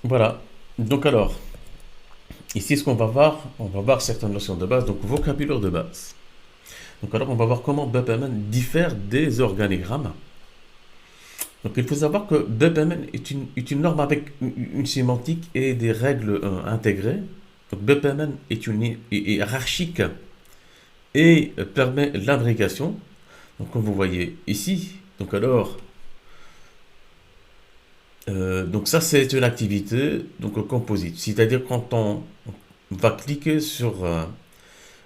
Voilà. Donc alors, ici ce qu'on on va voir certaines notions de base, donc vocabulaire de base. Donc alors on va voir comment BPMN diffère des organigrammes. Donc il faut savoir que BPMN est une norme avec une sémantique et des règles intégrées. Donc BPMN est hiérarchique et permet l'abrégation. Donc comme vous voyez ici, donc alors, donc ça c'est une activité donc composite. C'est-à-dire quand on va cliquer sur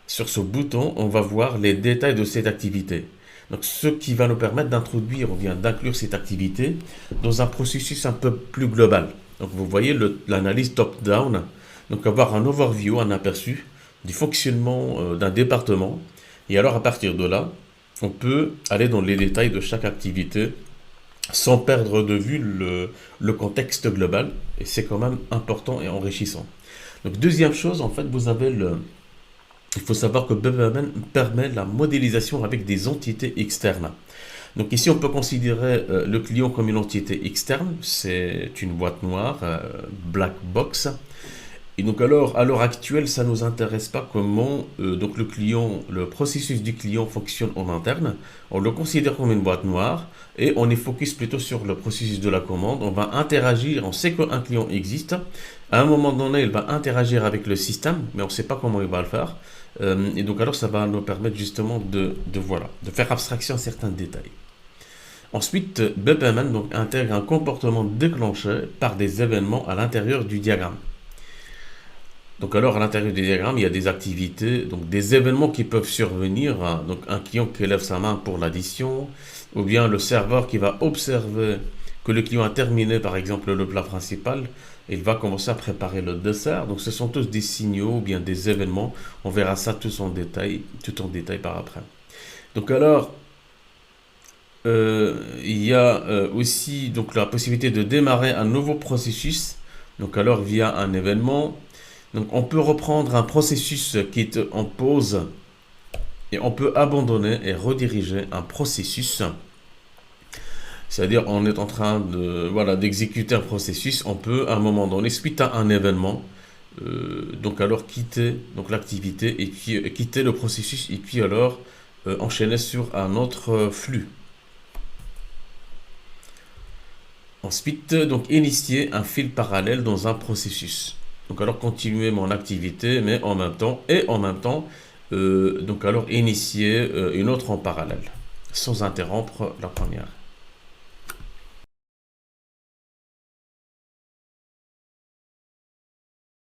ce bouton, on va voir les détails de cette activité. Donc, ce qui va nous permettre d'introduire ou bien d'inclure cette activité dans un processus un peu plus global. Donc, vous voyez l'analyse top-down, donc avoir un overview, un aperçu du fonctionnement d'un département. Et alors, à partir de là, on peut aller dans les détails de chaque activité sans perdre de vue le contexte global. Et c'est quand même important et enrichissant. Donc, deuxième chose, en fait, vous avez il faut savoir que BPMN permet la modélisation avec des entités externes. Donc ici, on peut considérer le client comme une entité externe. C'est une boîte noire, black box. Et donc alors, à l'heure actuelle, ça ne nous intéresse pas comment donc le processus du client fonctionne en interne. On le considère comme une boîte noire et on est focus plutôt sur le processus de la commande. On va interagir, on sait qu'un client existe. À un moment donné, il va interagir avec le système, mais on ne sait pas comment il va le faire. Et donc alors, ça va nous permettre justement voilà, de faire abstraction à certains détails. Ensuite, BPMN donc, intègre un comportement déclenché par des événements à l'intérieur du diagramme. Donc alors à l'intérieur du diagramme, il y a des activités, donc des événements qui peuvent survenir, hein. Donc un client qui lève sa main pour l'addition, ou bien le serveur qui va observer que le client a terminé par exemple le plat principal, il va commencer à préparer le dessert. Donc ce sont tous des signaux ou bien des événements. On verra ça tout en détail par après. Donc alors, il y a aussi donc la possibilité de démarrer un nouveau processus. Donc alors via un événement. Donc on peut reprendre un processus qui est en pause et on peut abandonner et rediriger un processus. C'est-à-dire on est en train de voilà d'exécuter un processus, on peut à un moment donné suite à un événement donc alors quitter donc l'activité et puis quitter le processus et puis alors enchaîner sur un autre flux. Ensuite, donc initier un fil parallèle dans un processus. Donc alors continuer mon activité, mais en même temps, donc alors initier une autre en parallèle, sans interrompre la première.